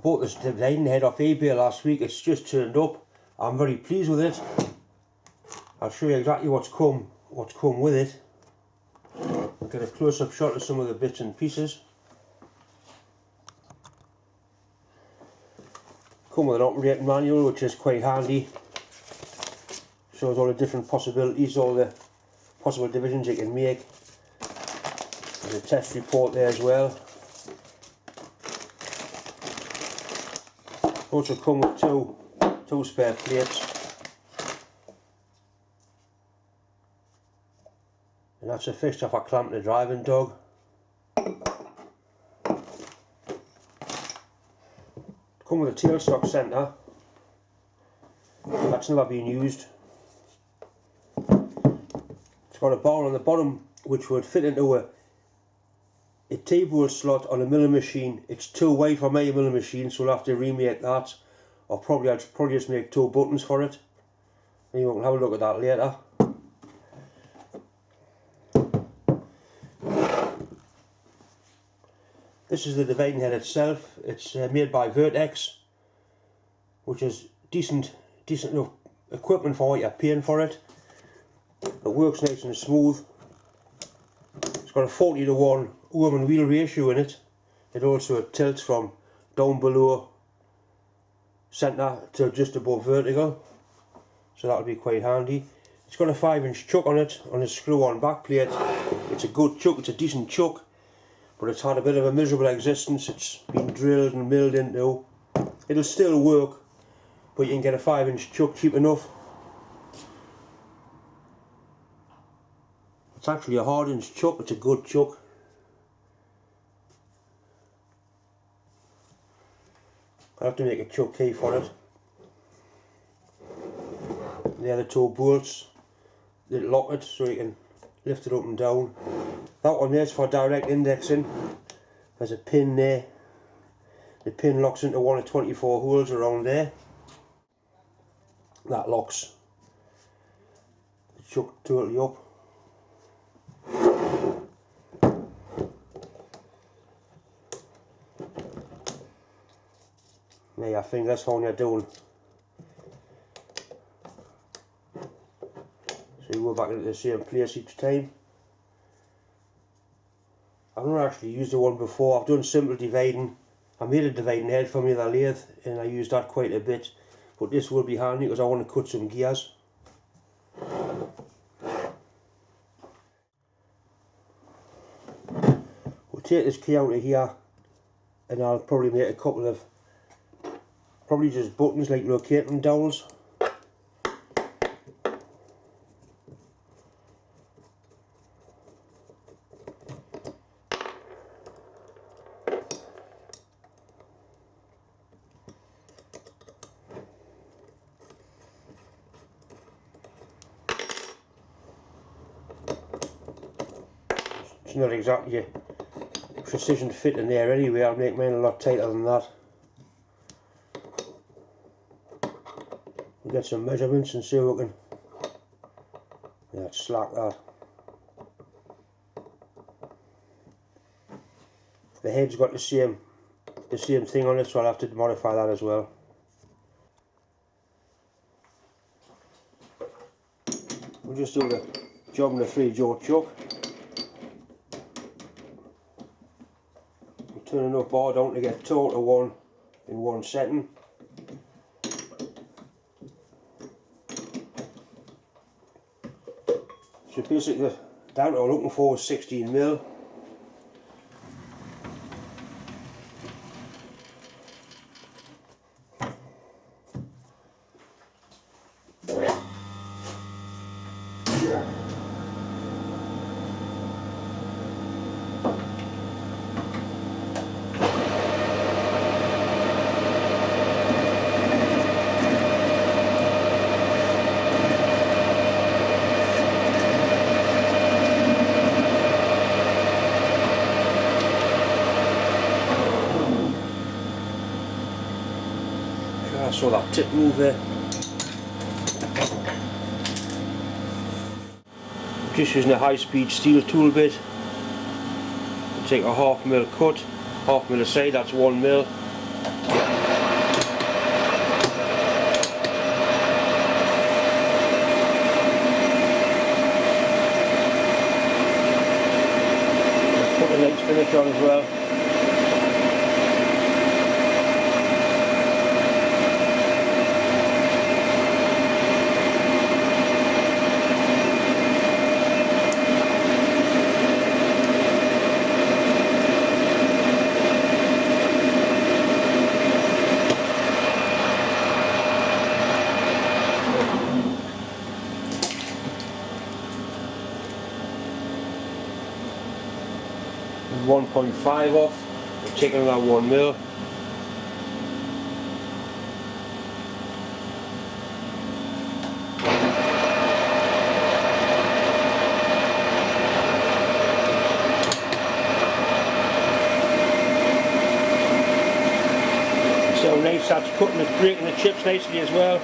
bought this dividing head off eBay last week. It's just turned up. I'm very pleased with it. I'll show you exactly what's come with it. I'll get a close-up shot of some of the bits and pieces. Come with an operating manual, which is quite handy. Shows all the different possibilities, all the possible divisions you can make. There's a test report there as well. Also come with two spare plates. And that's sufficient for clamping a driving dog. Come with a tailstock centre. That's never been used. It's got a bar on the bottom which would fit into a T-bowl slot on a milling machine. It's too wide for my milling machine, so we'll have to remake that. Or I'll probably just make two buttons for it. Anyway, we'll have a look at that later. This is the dividing head itself. It's made by Vertex, which is decent enough equipment for what you're paying for it. It works nice and smooth. It's got a 40:1 arm and wheel ratio in it. It also tilts from down below centre to just above vertical, so that'll be quite handy. It's got a 5-inch chuck on it, on a screw-on back plate. It's a good chuck, it's a decent chuck, but it's had a bit of a miserable existence. It's been drilled and milled into. It'll still work, but you can get a 5-inch chuck cheap enough. It's actually a hard-inch chuck, it's a good chuck. I'll have to make a chuck key for it. There are the two bolts that lock it so you can lift it up and down. That one there is for direct indexing. There's a pin there. The pin locks into one of 24 holes around there. That locks the chuck totally up. There I think that's how you're doing. So you go back into the same place each time. I've not actually used the one before. I've done simple dividing. I made a dividing head for me the lathe and I used that quite a bit. But this will be handy because I want to cut some gears. We'll take this key out of here and I'll probably make a couple of probably just buttons like locating dowels. It's not exactly a precision fit in there anyway. I'll make mine a lot tighter than that. We'll get some measurements and see if we can. Yeah, it's slack that. The head's got the same thing on it, so I'll have to modify that as well. We'll just do the job in the 3-jaw chuck. Turn enough bar down to get 2 to 1 in 1 setting. So basically the diameter we're looking for is 16mm. I saw that tip move there. I'm just using a high-speed steel tool bit. Take a 1/2 mm cut, 1/2 mm aside, that's 1 mm. Put the next finish on as well. And 1.5 off, we're taking about 1 mil. So nice, that's cutting it, breaking the chips nicely as well.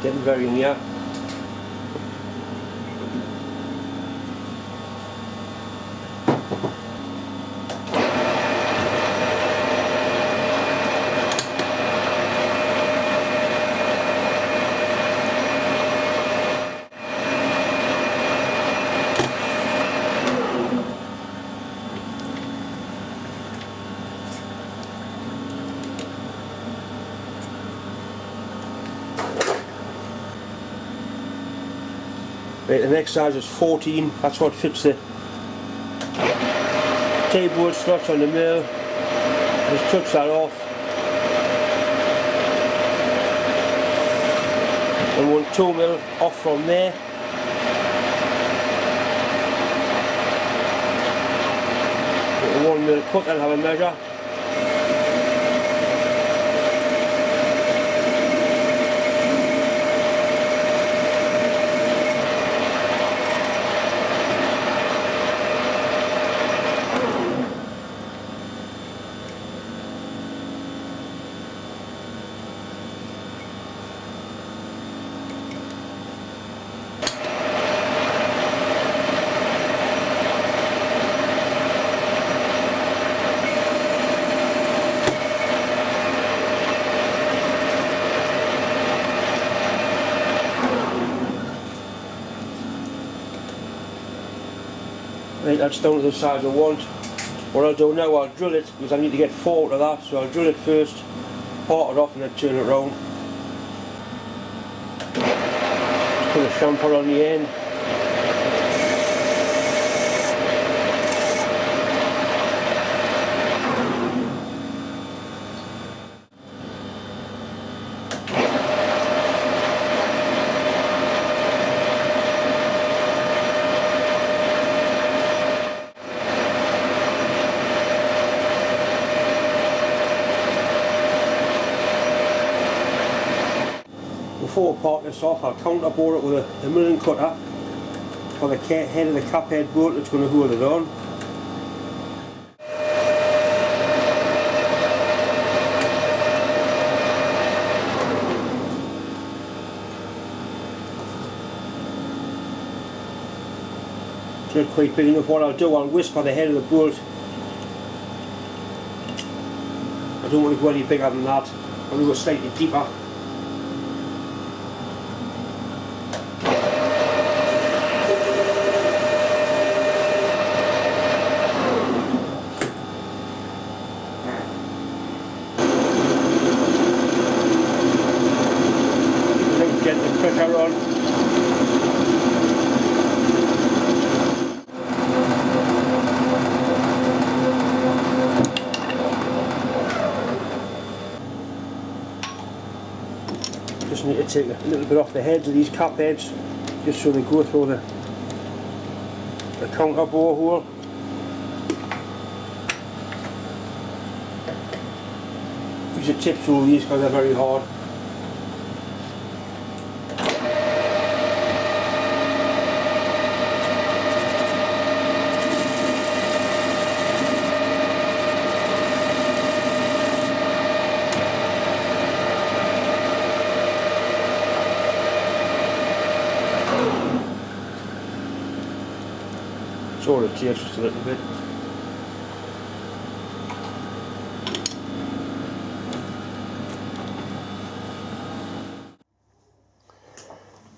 Getting very near. Right, the next size is 14, that's what fits the tailboard slots on the mill. Just touch that off. And 1 2 mil off from there. Get a 1 mil cut and have a measure. Right, that's down to the size I want. What I'll do now, I'll drill it because I need to get 4 out of that, so I'll drill it first, part it off and then turn it round. Just put a chamfer on the end. Before I part this off, I'll counterbore it with a milling cutter for the head of the cap head bolt that's going to hold it on. It's not quite big enough. What I'll do, I'll whisper the head of the bolt. I don't want to go any bigger than that. I'm going to go slightly deeper. Get the pressure on. Just need to take a little bit off the heads of these cap heads, just so they go through the counterbore hole. Use a tip tool these because they're very hard. all it takes, just a little bit.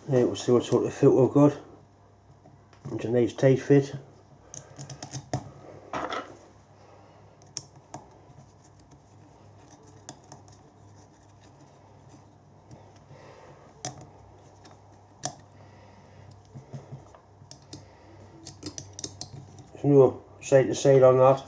Now we'll see what sort of fit we've got. It's a nice tight fit. There's no side to side on that.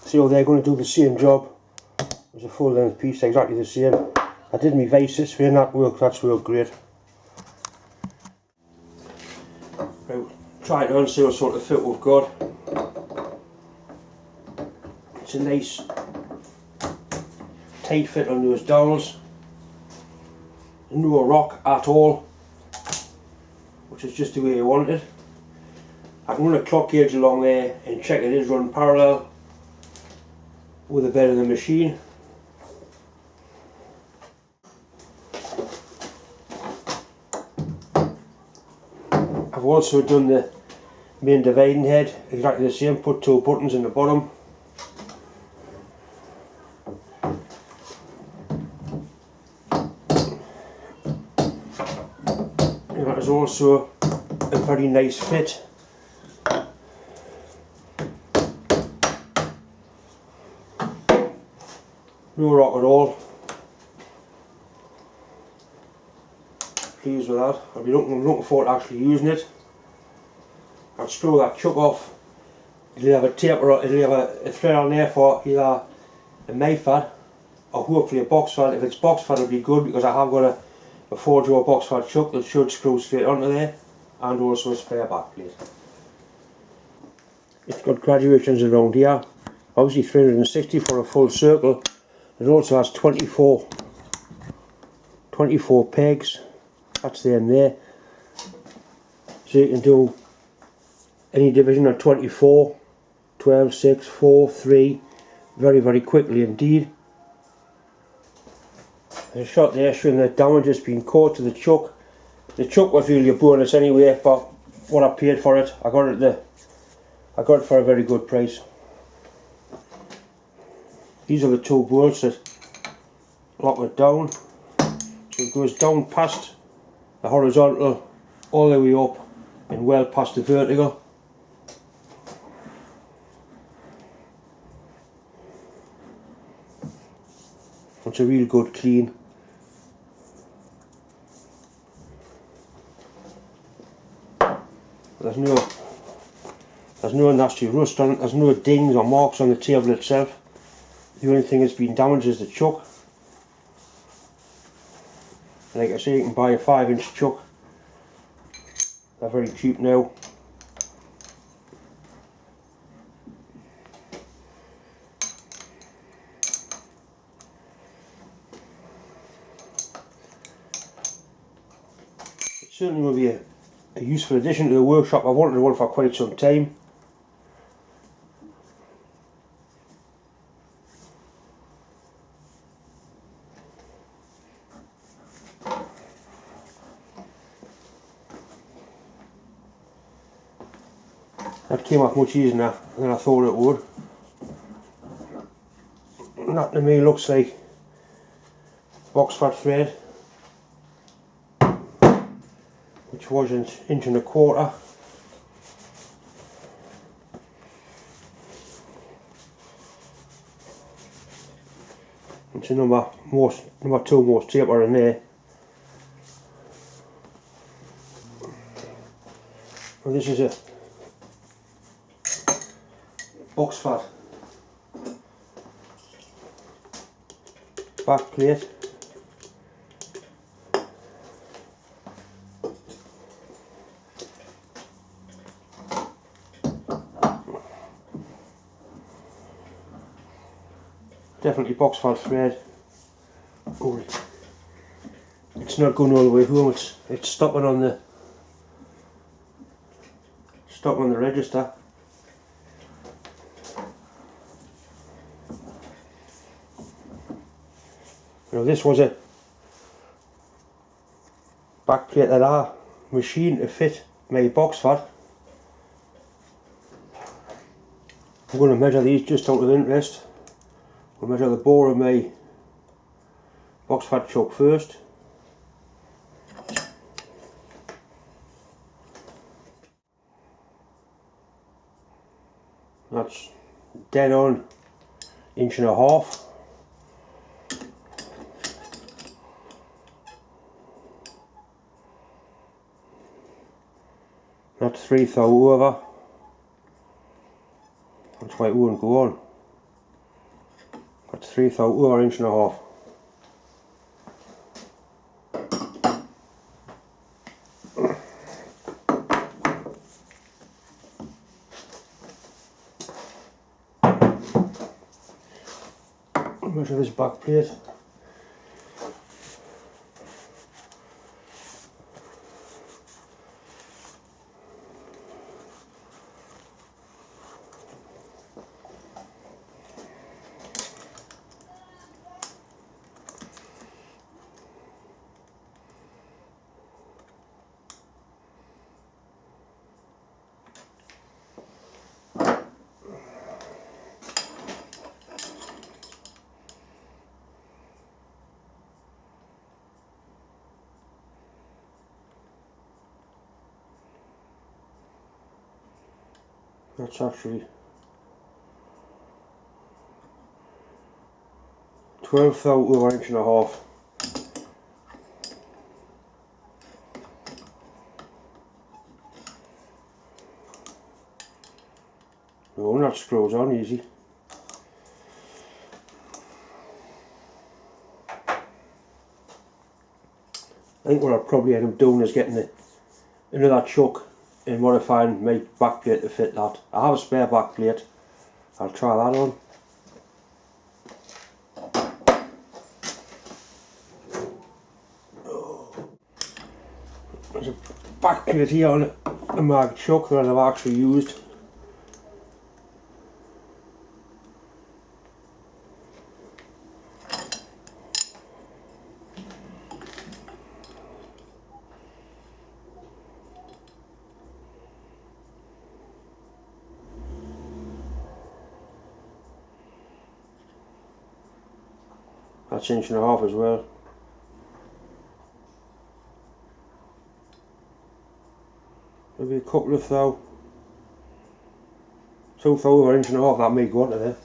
So they're going to do the same job as a full length piece, exactly the same. I did my vices and that's worked great. Right, try it on, see what sort of fit we've got. It's a nice tight fit on those dowels. No rock at all, which is just the way I want it. I can run a clock gauge along there and check it is run parallel with the bed of the machine. I've also done the main dividing head exactly the same, put 2 buttons in the bottom. And that is also a very nice fit. No rock at all. Pleased with that. I'll be looking forward to actually using it. I'll screw that chuck off. It'll have a taper, it'll have a thread on there for either a knife fad or hopefully a box fad. If it's box fad it'll be good because I have got a 4-jaw box fad chuck that should screw straight onto there, and also a spare back plate. It's got graduations around here. Obviously 360 for a full circle. It also has 24 pegs, that's there and there, so you can do any division of 24, 12, 6, 4, 3 very quickly indeed. There's a shot there showing the damage has been caught to the chuck. The chuck was really a bonus anyway for what I paid for it. I got it for a very good price. These are the 2 bolts that lock it down, so it goes down past the horizontal all the way up and well past the vertical. It's a real good clean. There's no nasty rust on it, there's no dings or marks on the table itself. The only thing that's been damaged is the chuck. Like I say, you can buy a 5-inch chuck. They're very cheap now. It certainly will be a useful addition to the workshop. I've wanted one for quite some time. That came off much easier than I thought it would. And that to me looks like box fat thread, which was an 1.25 inches. It's a number 2 most taper in there. And this is a Boxford back plate. Definitely Boxford thread. Oh, it's not going all the way home. It's stopping on the register. Now this was a back plate that I machined to fit my Boxford. I'm going to measure these just out of interest. I'll measure the bore of my Boxford chuck first. That's dead on 1.5 inches. That's 3/3 over. That's why it won't go on. That's 3/3 over 1.5 inches. Measure this back plate. That's actually 12/3 over 1.5 inches. Oh, that screws on easy. I think what I'll probably end up doing is getting another chuck and modifying my back plate to fit that. I have a spare back plate. I'll try that on. There's a back plate here on a mag chuck that I've actually used. That's 1.5 inches as well. Maybe a couple of thou. 2/3 over 1.5 inches, that may go onto there.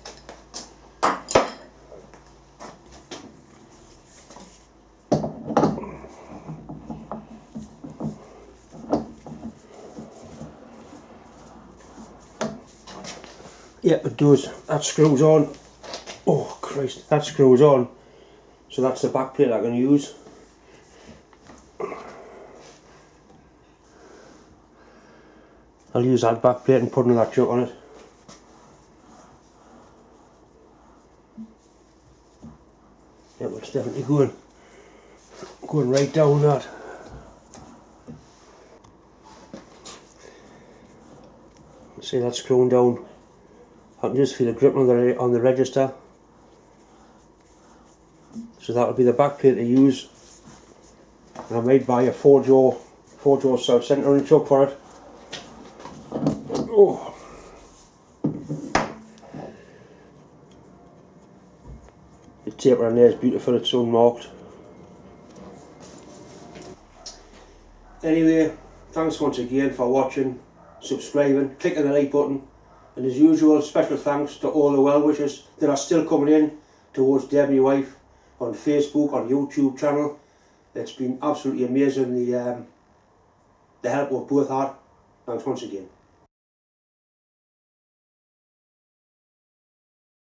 Yep, it does. That screws on. Oh Christ, that screws on. So that's the back plate I can use. I'll use that back plate and put another chuck on it. Yep, it's definitely going right down that. See that screwing down. I can just feel the grip on the register. So that'll be the back plate to use. And I might buy a 4-jaw south centering chuck for it. Oh. The taper on there is beautiful, it's unmarked. Anyway, thanks once again for watching, subscribing, clicking the like button, and as usual, special thanks to all the well wishers that are still coming in towards Debbie wife on Facebook, on YouTube channel. It's been absolutely amazing, the help we've both had. Thanks once again.